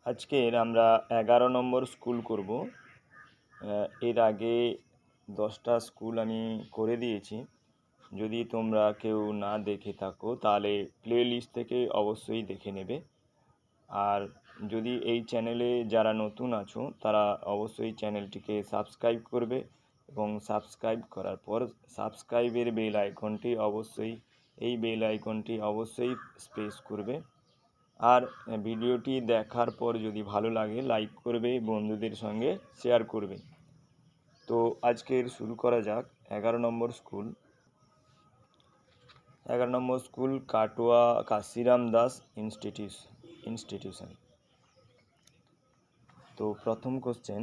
আজকের আমরা 11 নম্বর স্কুল করব। এর আগে 10টা স্কুল আমি করে দিয়েছি। যদি তোমরা কেউ না দেখে থাকো তাহলে প্লে লিস্ট থেকে অবশ্যই দেখে নেবে। আর যদি এই চ্যানেলে যারা নতুন আছো তারা অবশ্যই চ্যানেলটিকে সাবস্ক্রাইব করবে এবং সাবস্ক্রাইব করার পর সাবস্ক্রাইবের বেল আইকনটি অবশ্যই প্রেস করবে। আর ভিডিওটি দেখার পর যদি ভালো লাগে লাইক করবে, বন্ধুদের সঙ্গে শেয়ার করবে। তো আজকের শুরু করা যাক 11 নম্বর স্কুল কাটোয়া কাশিরাম দাস ইনস্টিটিউশন। তো প্রথম কোশ্চেন,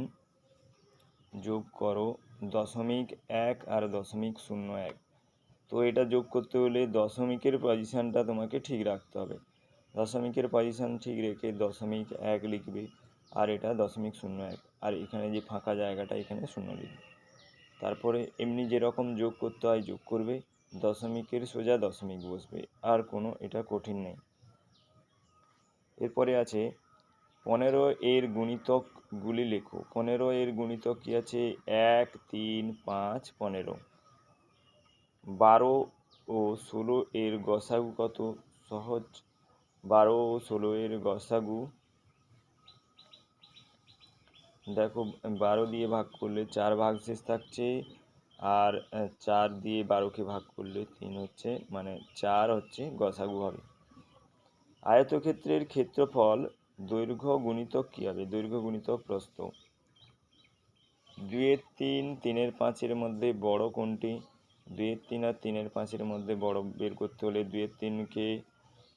যোগ করো 0.1 আর 0.01। তো এটা যোগ করতে হলে দশমিকের পজিশানটা তোমাকে ঠিক রাখতে হবে। দশমিকের পজিশান ঠিক রেখে 0.1 লিখবে, আর এটা 0.01, আর এখানে যে ফাঁকা জায়গাটা এখানে 0 লিখবে। তারপরে এমনি যেরকম যোগ করতে হয় যোগ করবে, দশমিকের সোজা দশমিক বসবে, আর কোনো এটা কঠিন নেই। এরপরে আছে 15 এর গুণিতকগুলি লেখো। 15 এর গুণিতক কি আছে? 1, 3, 5, 15। 12 ও 16 এর গসাগু কত? সহজ। 12 ও 16 এর গসাগু দেখো, 12 দিয়ে ভাগ করলে 4 ভাগশেষ থাকছে, আর 4 দিয়ে 12কে ভাগ করলে 3 হচ্ছে, মানে 4 হচ্ছে গসাগু হবে। আয়তক্ষেত্রের ক্ষেত্রফল দৈর্ঘ্য গুণিতক কী হবে? দৈর্ঘ্য গুণিতক প্রস্থ। 2 এর 3, 3 এর 5 এর মধ্যে বড় কোনটি? 2 এর 3 আর 3 এর 5 এর মধ্যে বড় বের করতে হলে 2 এর 3কে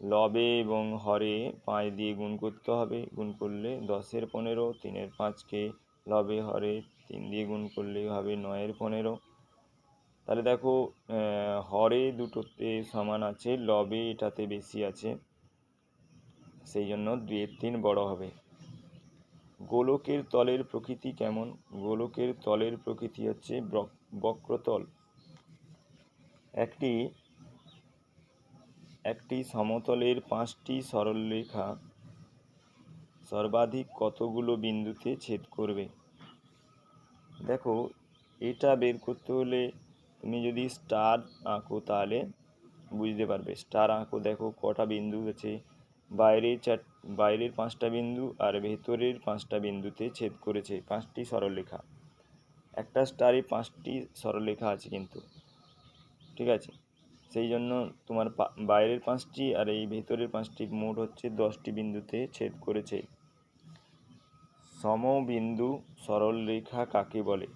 লবে এবং হরে 5 দিয়ে গুণ করতে হবে। গুণ করলে 10 এর 15, 3 এর 5কে লবে হরে 3 দিয়ে গুণ করলে হবে 9 এর 15। তাহলে দেখো, হরে দুটোতে সমান আছে, লবে এটাতে বেশি আছে, সেই জন্য 2 এর 3 বড় হবে। গোলকের তলের প্রকৃতি কেমন? গোলকের তলের প্রকৃতি হচ্ছে বক্রতল। একটি সমতলের 5টি সরলরেখা সর্বাধিক কতগুলো বিন্দুতে ছেদ করবে? দেখো, এটা বের করতে হলে তুমি যদি স্টার আঁকো তাহলে বুঝতে পারবে। স্টার আঁকো, দেখো কটা বিন্দু আছে। বাইরের 5টা বিন্দু আর ভেতরের 5টা বিন্দুতে ছেদ করেছে 5টি সরলরেখা। একটা স্টারে 5টি সরলরেখা আছে কিন্তু, ঠিক আছে? সেই জন্য তোমার বাইরের 5টি আর এই ভেতরের 5টি মোট হচ্ছে 10টি বিন্দুতে ছেদ করেছে। সমবিন্দু সরলরেখা কাকে বলে?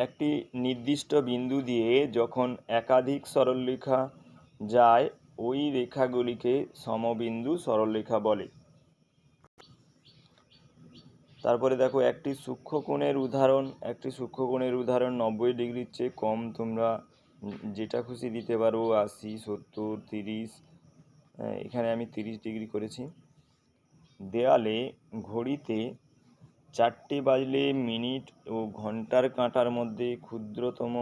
একটি নির্দিষ্ট বিন্দু দিয়ে যখন একাধিক সরলরেখা যায় ওই রেখাগুলিকে সমবিন্দু সরলরেখা বলে। তারপরে দেখো, একটি সূক্ষ্মকোণের উদাহরণ 90 ডিগ্রির চেয়ে কম। তোমরা যেটা খুশি দিতে পারো, 80, 70, 30। এখানে আমি 30 ডিগ্রি করেছি। দেয়ালে ঘড়িতে 4টে বাজলে মিনিট ও ঘন্টার কাঁটার মধ্যে ক্ষুদ্রতম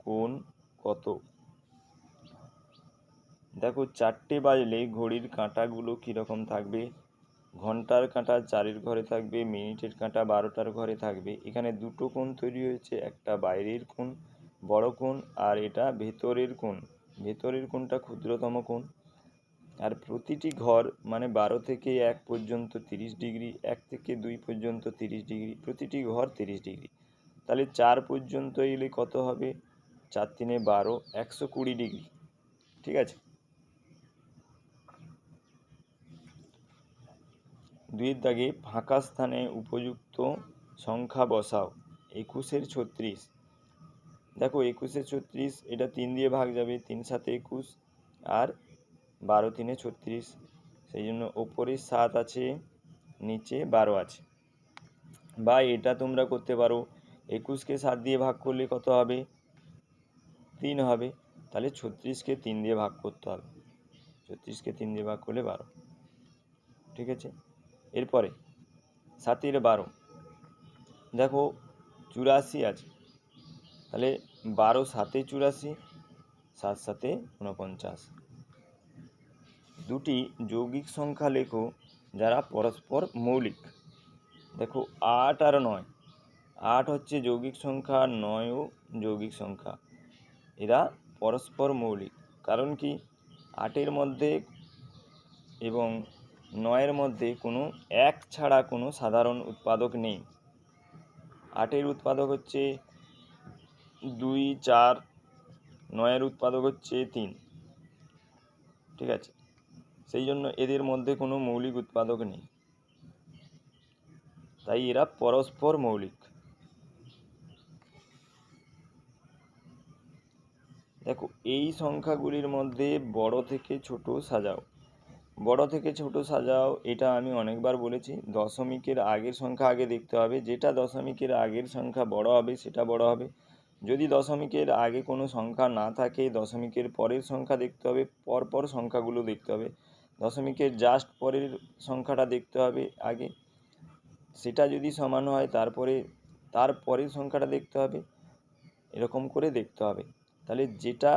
কোণ কত? দেখো, 4টে বাজলে ঘড়ির কাঁটাগুলো কীরকম থাকবে? ঘন্টার কাঁটা 4-এর ঘরে থাকবে, মিনিটের কাঁটা 12টার ঘরে থাকবে। এখানে দুটো কোণ তৈরি হয়েছে, একটা বাইরের কোণ বড় কোণ, আর এটা ভেতরের কোণ। ভেতরের কোণটা ক্ষুদ্রতম কোণ। আর প্রতিটি ঘর মানে 12 থেকে 1 পর্যন্ত 30 ডিগ্রি, 1 থেকে 2 পর্যন্ত 30 ডিগ্রি, প্রতিটি ঘর 30 ডিগ্রি। তাহলে 4 পর্যন্ত এলে কত হবে? 4 3 12, 120 ডিগ্রি, ঠিক আছে? 2 দাগে ফাঁকা স্থানে উপযুক্ত সংখ্যা বসাও। 21 এর 36। দেখো, 21 এর 36, এটা 3 দিয়ে ভাগ যাবে, 3 7 21, আর 12 3 36। সেই জন্য ওপরে 7 আছে, নিচে 12 আছে। বা এটা তোমরা করতে পারো, 21কে 7 দিয়ে ভাগ করলে কত হবে? 3 হবে। তাহলে 36কে 3 দিয়ে ভাগ করতে হবে। 36কে 3 দিয়ে ভাগ করলে 12, ঠিক আছে? এরপরে 7 এর 12, দেখো 84 আছে। তাহলে 12 7 84, 7 7 49। দুটি যৌগিক সংখ্যা লেখো যারা পরস্পর মৌলিক। দেখো 8 আর 9, 8 হচ্ছে যৌগিক সংখ্যা, 9ও যৌগিক সংখ্যা। এরা পরস্পর মৌলিক। কারণ কি, 8-এর মধ্যে এবং 9-এর মধ্যে কোনো এক ছাড়া কোনো সাধারণ উৎপাদক নেই। 8-এর উৎপাদক হচ্ছে 2, 4, 9-এর উৎপাদক হচ্ছে 3। ঠিক আছে, সেই জন্য এদের মধ্যে কোনো মৌলিক উৎপাদক নেই, তাই এরা পরস্পর মৌলিক। দেখো এই সংখ্যাগুলির মধ্যে বড় থেকে ছোট সাজাও। বড় থেকে ছোট সাজাও, এটা আমি অনেকবার বলেছি। দশমিকের আগের সংখ্যা আগে দেখতে হবে, যেটা দশমিকের আগের সংখ্যা বড় হবে সেটা বড় হবে। যদি দশমিকের আগে কোনো সংখ্যা না থাকে, দশমিকের পরের সংখ্যা দেখতে হবে, পরপর সংখ্যাগুলো দেখতে হবে। দশমিকের জাস্ট পরের সংখ্যাটা দেখতে হবে আগে, সেটা যদি সমান হয় তারপরে তার পরের সংখ্যাটা দেখতে হবে, এরকম করে দেখতে হবে। তাহলে যেটা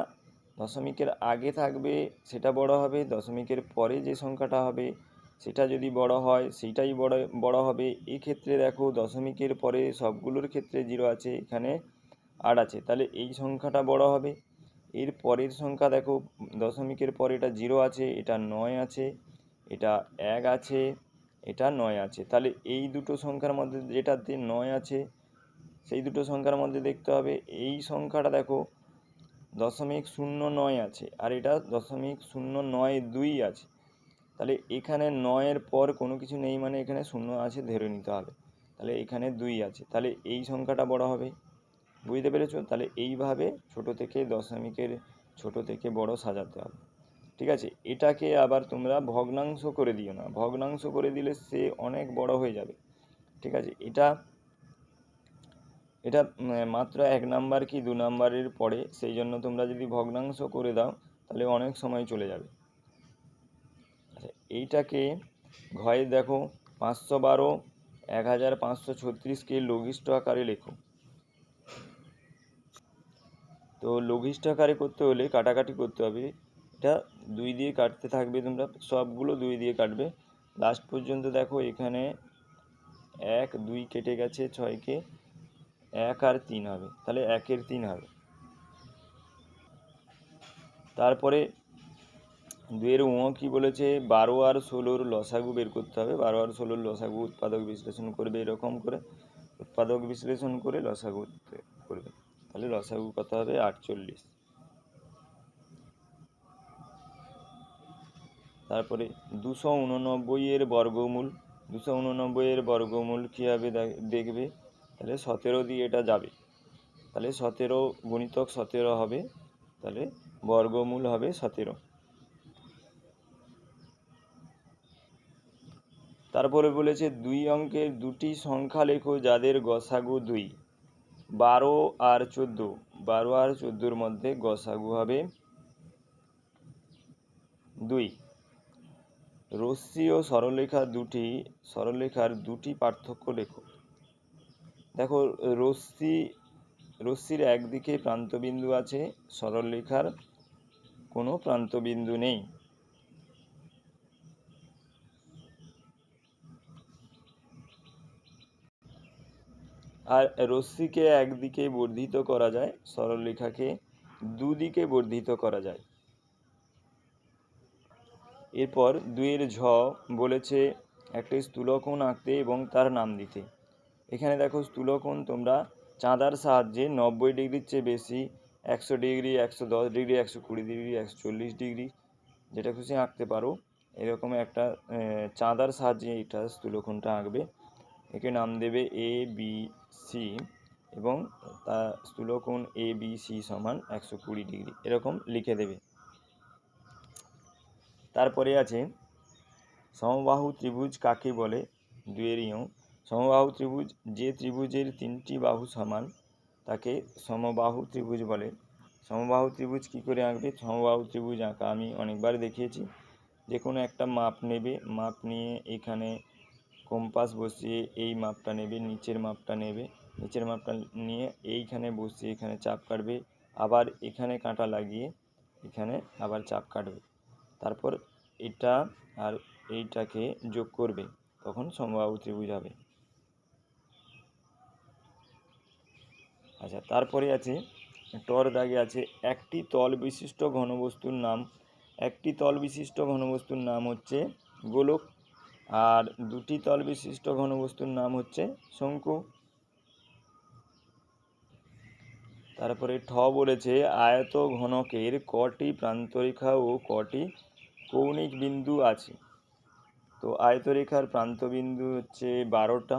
দশমিকের আগে থাকবে সেটা বড় হবে, দশমিকের পরে যে সংখ্যাটা হবে সেটা যদি বড় হয় সেটাই বড় হবে। এই ক্ষেত্রে দেখো দশমিকের পরে সবগুলোর ক্ষেত্রে 0 আছে, এখানে 8 আছে, তাহলে এই সংখ্যাটা বড় হবে। এর পরের সংখ্যা দেখো, দশমিকের পরে এটা 0 আছে, এটা 9 আছে, এটা 1 আছে, এটা 9 আছে। তাহলে এই দুটো সংখ্যার মধ্যে যেটাতে 9 আছে সেই দুটো সংখ্যার মধ্যে দেখতে হবে এই সংখ্যাটা। দেখো 0.09 আছে আর এটা 0.092 আছে, তাহলে এখানে 9-এর পর কোনো কিছু নেই, মানে এখানে 0 আছে ধরে নিতে হবে। তাহলে এখানে 2 আছে, তাহলে এই সংখ্যাটা বড় হবে। বুঝতে পেরেছো? তাহলে এইভাবে ছোট থেকে দশমিকের ছোট থেকে বড় সাজাতে হবে। ঠিক আছে, এটাকে আবার তোমরা ভগ্নাংশ করে দিও না, ভগ্নাংশ করে দিলে সে অনেক বড় হয়ে যাবে। ঠিক আছে, এটা মাত্র 1 নাম্বার কি 2 নাম্বারের পড়ে, সেই জন্য তোমরা যদি ভগ্নাংশ করে দাও তাহলে অনেক সময় চলে যাবে। আচ্ছা, এইটাকে ঘয়ে দেখো 512 1536কে লঘিষ্ঠ আকারে লেখো। তো লঘিষ্ঠ আকারে করতে হলে কাটাকাটি করতে হবে। এটা 2 দিয়ে কাটতে থাকবে, তোমরা সবগুলো 2 দিয়ে কাটবে লাস্ট পর্যন্ত। দেখো এখানে 1, 2 কেটে গেছে, 6কে 1 আর 3 হবে, তাহলে 1-এর 3 হবে। তারপরে 2-এর কি বলেছে, 12 আর 16-র লসাগু বের করতে হবে। 12 আর 16-র লসাগু উৎপাদক বিশ্লেষণ করবে, এরকম করে উৎপাদক বিশ্লেষণ করে লসাগু করবে। তাহলে লসাগু কত হবে, 48। তারপরে 289-এর বর্গমূল, 289-এর বর্গমূল কী হবে দেখবে। তাহলে 17 দিয়ে এটা যাবে, তাহলে 17 গুণিতক 17 হবে, তাহলে বর্গমূল হবে 17। তারপরে বলেছে 2 অঙ্কের দুটি সংখ্যা লেখো যাদের গসাগু 2। 12 আর 14, 12 আর 14-র মধ্যে গসাগু হবে 2। রশ্মি ও সরলরেখার দুটি পার্থক্য লেখো। দেখো রশ্মির একদিকে প্রান্তবিন্দু আছে, সরলরেখার কোনো প্রান্তবিন্দু নেই। আর রশ্মিকে একদিকে বর্ধিত করা যায়, সরলরেখাকে দুদিকে বর্ধিত করা যায়। এরপর 2-এর বলেছে একটা স্থূলকোণ আঁকতে এবং তার নাম দিতে। এখানে দেখো স্থূলকোণ তোমরা চাঁদার সাহায্যে 90 ডিগ্রির চেয়ে বেশি, 100 ডিগ্রি, 110 ডিগ্রি, 120 ডিগ্রি, 140 ডিগ্রি, যেটা খুশি আঁকতে পারো। এরকম একটা চাঁদার সাহায্যে এটা স্থূলকোণটা আঁকবে। একে নাম দেবে ABC এবং তা স্থূলকোণ ABC সমান 120 ডিগ্রি, এরকম লিখে দেবে। তারপরে আছে সমবাহু ত্রিভুজ কাকে বলে। 2-এর সমবাহু ত্রিভুজ, যে ত্রিভুজের 3টি বাহু সমান তাকে সমবাহু ত্রিভুজ বলে। সমবাহু ত্রিভুজ কী করে আঁকবে? সমবাহু ত্রিভুজ আঁকা আমি অনেকবার দেখিয়েছি। যে কোনো একটা মাপ নেবে, মাপ নিয়ে এখানে কম্পাস বসিয়ে এই মাপটা নেবে, নিচের মাপটা নেবে, নিচের মাপটা নিয়ে এইখানে বসিয়ে এখানে চাপ কাটবে, আবার এখানে কাঁটা লাগিয়ে এখানে আবার চাপ কাটবে। তারপর এটা আর এইটাকে যোগ করবে, তখন সমবাহু ত্রিভুজ হবে। আচ্ছা, তারপরে আছে টর দাগে আছে একটি তল বিশিষ্ট ঘনবস্তুর নাম। একটি তল বিশিষ্ট ঘনবস্তুর নাম হচ্ছে গোলক, আর দুটি তল বিশিষ্ট ঘনবস্তুর নাম হচ্ছে শঙ্কু। তারপরে ঠ বলেছে আয়ত ঘনকের কটি প্রান্তরেখা ও কটি কৌণিক বিন্দু আছে। তো আয়তরেখার প্রান্তবিন্দু হচ্ছে 12টা,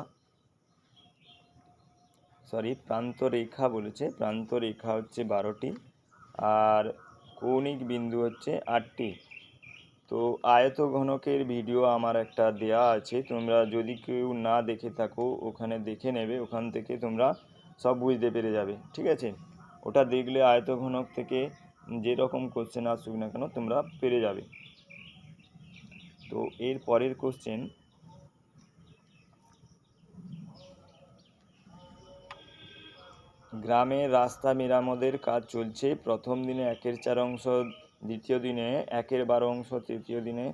প্রান্তরেখা বলেছে, প্রান্তরেখা হচ্ছে 12টি, আর কৌণিক বিন্দু হচ্ছে 8টি। তো আয়ত ঘনকের ভিডিও আমার একটা দেয়া আছে, তোমরা যদি কেউ না দেখে থাকো ওখানে দেখে নেবে, ওখান থেকে তোমরা সব বুঝতে পেরে যাবে, ঠিক আছে? ওটা দেখলে আয়ত ঘনক থেকে যেরকম কোশ্চেন আসুক না কেন তোমরা পেরে যাবে। তো এর পরের কোশ্চেন, গ্রামে রাস্তা মেরামতের কাজ চলছে। প্রথম দিনে 1/4 অংশ, দ্বিতীয় দিনে 1/12 অংশ, তৃতীয় দিনে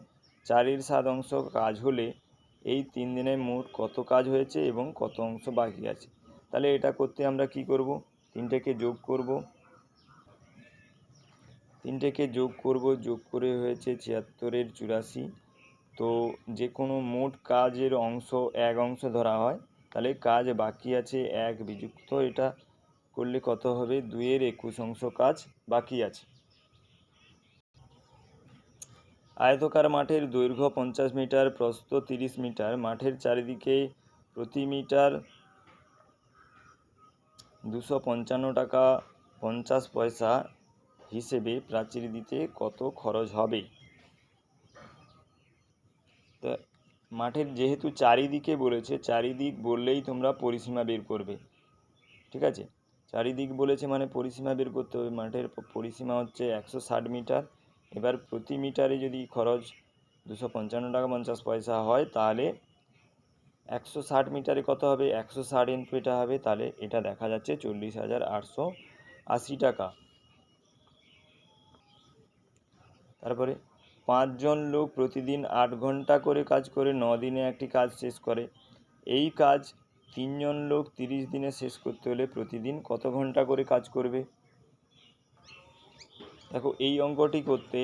4/7 অংশ কাজ হলে এই 3 দিনে মোট কত কাজ হয়েছে এবং কত অংশ বাকি আছে। তাহলে এটা করতে আমরা কি করব, তিনটেকে যোগ করব, যোগ করে হয়েছে 76-এর 84। তো যে কোনো মোট কাজের অংশ 1 অংশ ধরা হয়, তাহলে কাজ বাকি আছে 1 বিযুক্ত এটা করলে কত হবে, 2-এর 21 অংশ কাজ বাকি আছে। আয়তকার মাঠের দৈর্ঘ্য 50 মিটার, প্রস্থ 30 মিটার। মাঠের চারিদিকে প্রতি মিটার 255 টাকা 50 পয়সা হিসেবে প্রাচীর দিতে কত খরচ হবে? তো মাঠের যেহেতু চারিদিকে বলেছে, চারিদিক বললেই তোমরা পরিসীমা বের করবে, ঠিক আছে? চারিদিক বলেছে মানে পরিসীমা বের করতে হবে। মাঠের পরিসীমা হচ্ছে 160 মিটার। এবার প্রতি মিটারে যদি খরচ 255 টাকা 50 পয়সা হয়, তাহলে 160 মিটারে কত হবে, 160 ইন্টু এটা হবে, তাহলে এটা দেখা যাচ্ছে 40,880 টাকা। তারপরে 5 জন লোক প্রতিদিন 8 ঘন্টা করে কাজ করে 9 দিনে একটি কাজ শেষ করে। এই কাজ 3 জন লোক 30 দিনে শেষ করতে হলে প্রতিদিন কত ঘন্টা করে কাজ করবে? দেখো এই অঙ্কটি করতে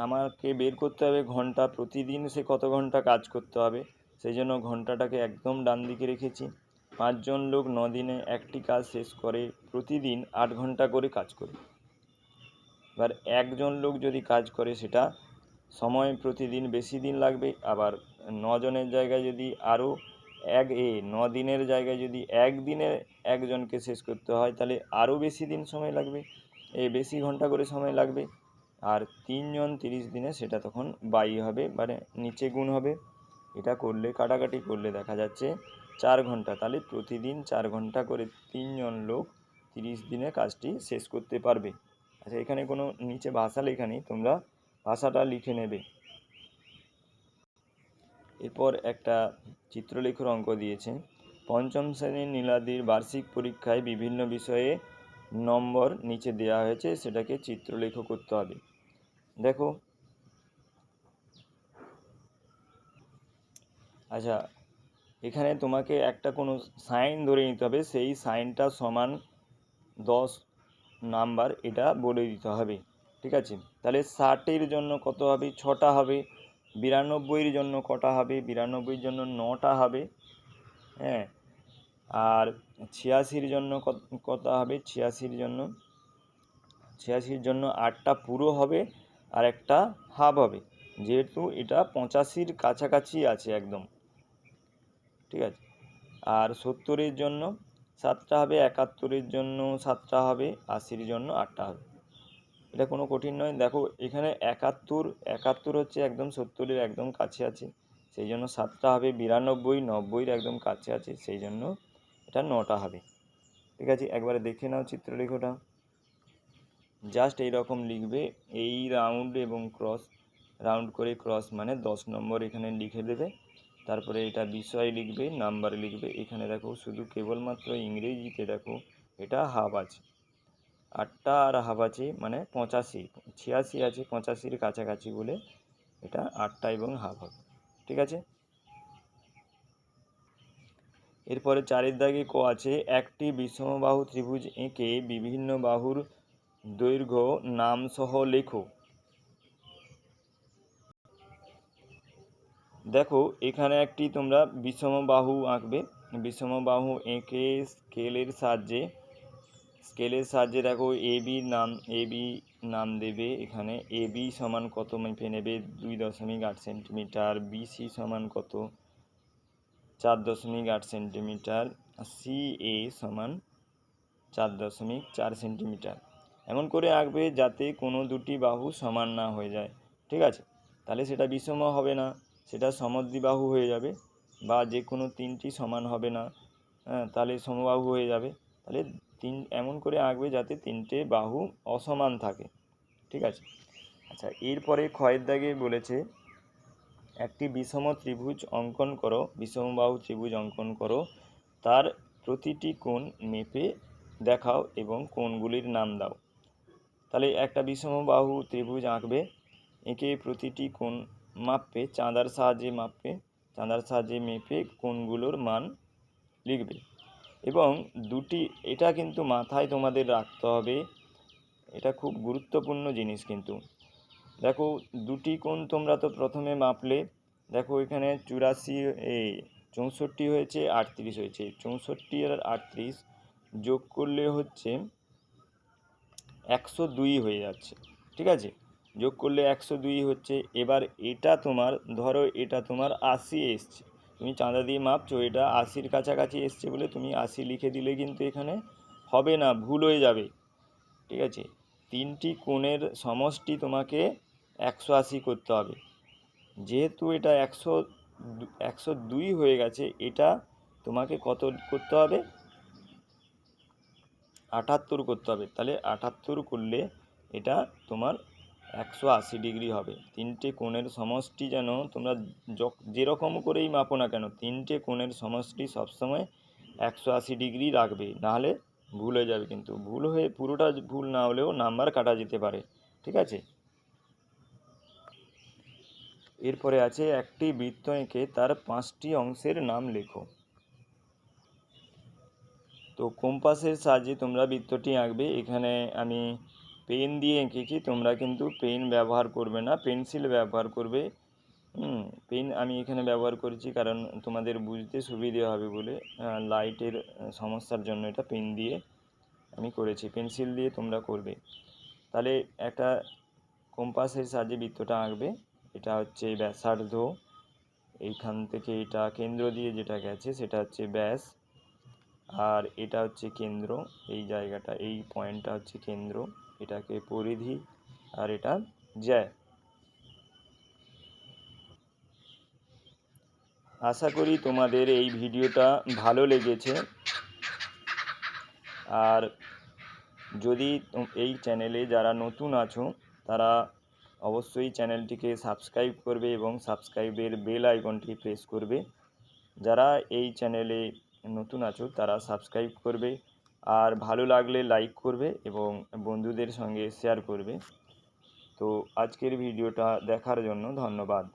আমাকে বের করতে হবে ঘন্টা, প্রতিদিন সে কত ঘন্টা কাজ করতে হবে, সেই জন্য ঘন্টাটাকে একদম ডান দিকে রেখেছি। 5 জন লোক 9 দিনে একটি কাজ শেষ করে, প্রতিদিন 8 ঘন্টা করে কাজ করে। এবার একজন লোক যদি কাজ করে সেটা সময় প্রতিদিন বেশি দিন লাগবে, আবার 9 জনের জায়গায় যদি আরও 9 দিনের জায়গায় যদি একদিনে একজনকে শেষ করতে হয়, তাহলে আরও বেশি দিন সময় লাগবে, বেশি ঘন্টা করে সময় লাগবে। আর 3 জন 30 দিনে সেটা তখন 22 হবে, মানে নিচে গুণ হবে। এটা করলে কাটাকাটি করলে দেখা যাচ্ছে 4 ঘন্টা, তাহলে প্রতিদিন 4 ঘন্টা করে 3 জন লোক 30 দিনে কাজটি শেষ করতে পারবে। আচ্ছা, এখানে কোনো নিচে ভাষা লেখা নেই, তোমরা ভাষাটা লিখে নেবে। এরপর একটা চিত্রলেখার অঙ্ক দিয়েছে। পঞ্চম শ্রেণীর নীলাদির বার্ষিক পরীক্ষায় বিভিন্ন বিষয়ে নম্বর নিচে দেওয়া হয়েছে, সেটাকে চিত্রলেখ করতে হবে। দেখো, আচ্ছা, এখানে তোমাকে একটা কোনো সাইন ধরে নিতে হবে, সেই সাইনটা সমান 10 নাম্বার, এটা বলে দিতে হবে, ঠিক আছে? তাহলে 60-এর জন্য কত হবে, 6টা হবে। 92-এর জন্য কটা হবে, 92-এর জন্য 9টা হবে, হ্যাঁ। আর 86-র জন্য কত হবে, 86-র জন্য 8টা পুরো হবে আর একটা হাফ হবে, যেহেতু এটা 85-র কাছাকাছি আছে একদম, ঠিক আছে? আর 70-এর জন্য 7টা হবে, 71-এর জন্য 7টা হবে, 80-র জন্য 8টা হবে। এটা কোনো কঠিন নয়। দেখো এখানে 71 হচ্ছে একদম 70-এর একদম কাছে আছে, সেই জন্য 7টা হবে। 92 90-এর একদম কাছে আছে, সেই জন্য এটা 9টা হবে, ঠিক আছে? একবারে দেখে নাও চিত্রলেখটা, জাস্ট এইরকম লিখবে, এই রাউন্ড এবং ক্রস, রাউন্ড করে ক্রস মানে 10 নম্বর এখানে লিখে দেবে। তারপরে এটা বিষয় লিখবে, নাম্বার লিখবে। এখানে দেখো শুধু কেবলমাত্র ইংরেজিতে দেখো এটা হাফ আছে, 8টা আর হাফ আছে, মানে 85, 86 আছে 85-র কাছাকাছি বলে এটা 8টা এবং হাফ হবে। ঠিক আছে। এরপরে 4-এর দাগে ক আছে, একটি বিষমবাহু ত্রিভুজ এঁকে বিভিন্ন বাহুর দৈর্ঘ্য নাম সহ লেখো। দেখো এখানে একটি তোমরা বিষমবাহু আঁকবে। বিষমবাহু এঁকে স্কেলের সাহায্যে দেখো এ বি নাম দেবে। এখানে এ বি সমান কত মেপে নেবে, 2.8 সেন্টিমিটার। বিসি সমান কত, 4.8 সেন্টিমিটার। সি এ সমান 4.4 সেন্টিমিটার। এমন করে আঁকবে যাতে কোনো দুটি বাহু সমান না হয়ে যায়। ঠিক আছে, তাহলে সেটা বিষম হবে না, সেটা সমদ্বিবাহু হয়ে যাবে। বা যে কোনো তিনটি সমান হবে না, হ্যাঁ, তাহলে সমবাহু হয়ে যাবে। তাহলে এমন করে আঁকবে যাতে তিনটে বাহু অসমান থাকে। ঠিক আছে। আচ্ছা, এরপরে ক্ষয়ের দাগে বলেছে, একটি বিষমবাহু ত্রিভুজ অঙ্কন করো, তার প্রতিটি কোণ মেপে দেখাও এবং কোণগুলির নাম দাও। তাহলে একটা বিষমবাহু ত্রিভুজ আঁকবে, এঁকে প্রতিটি কোণ মাপবে, চাঁদার সাহায্যে মেপে কোণগুলোর মান লিখবে। এবং এটা কিন্তু মাথায় তোমাদের রাখতে হবে, এটা খুব গুরুত্বপূর্ণ জিনিস কিন্তু। দেখো দুটি কোণ তোমরা তো প্রথমে মাপলে, দেখো এখানে 64 হয়েছে, 38 হয়েছে। 64 আর 38 যোগ করলে হচ্ছে 102 হয়ে যাচ্ছে। ঠিক আছে, যোগ করলে 102 হচ্ছে। এবার এটা তোমার, ধরো এটা তোমার 80 এসছে, তুমি চাঁদা দিয়ে মাপছো, এটা 80-র কাছাকাছি এসছে বলে তুমি 80 লিখে দিলে কিন্তু এখানে হবে না, ভুল হয়ে যাবে। ঠিক আছে, তিনটি কোণের সমষ্টি তোমাকে 180 করতে হবে। যেহেতু এটা 102 হয়ে গেছে, এটা তোমাকে কত করতে হবে, 78 করতে হবে। তাহলে 78 করলে এটা তোমার 180 ডিগ্রি হবে। তিনটে কোণের সমষ্টি যেন তোমরা যেরকম করেই মাপো না কেন, তিনটে কোণের সমষ্টি সবসময় 180 ডিগ্রি রাখবে, নাহলে ভুল হয়ে যাবে। কিন্তু পুরোটা ভুল না হলেও নাম্বার কাটা যেতে পারে। ঠিক আছে। এরপরে আছে, একটি বৃত্ত এঁকে তার 5টি অংশের নাম লেখো। তো কম্পাসের সাহায্যে তোমরা বৃত্তটি আঁকবে। এখানে আমি পেন দিয়ে এঁকেছি, তোমরা কিন্তু পেন ব্যবহার করবে না, পেন্সিল ব্যবহার করবে। পেন আমি এখানে ব্যবহার করেছি কারণ তোমাদের বুঝতে সুবিধে হবে বলে, লাইটের সমস্যার জন্য এটা পেন দিয়ে আমি করেছি, পেন্সিল দিয়ে তোমরা করবে। তাহলে একটা কম্পাসের সাহায্যে বৃত্তটা আঁকবে। এটা হচ্ছে ব্যাসার্ধ, এইখান থেকে এটা কেন্দ্র দিয়ে যেটা গেছে সেটা হচ্ছে ব্যাস, আর এটা হচ্ছে কেন্দ্র, এই জায়গাটা, এই পয়েন্টটা হচ্ছে কেন্দ্র, এটাকে পরিধি, আর এটা জ্যা। আশা করি তোমাদের এই ভিডিওটা ভালো লেগেছে। আর যদি এই চ্যানেলে যারা নতুন আছো তারা অবশ্যই চ্যানেলটিকে সাবস্ক্রাইব করবে এবং সাবস্ক্রাইবের বেল আইকনটি প্রেস করবে। যারা এই চ্যানেলে নতুন আছো তারা সাবস্ক্রাইব করবে, আর ভালো লাগলে লাইক করবে এবং বন্ধুদের সঙ্গে শেয়ার করবে। তো আজকের ভিডিওটা দেখার জন্য ধন্যবাদ।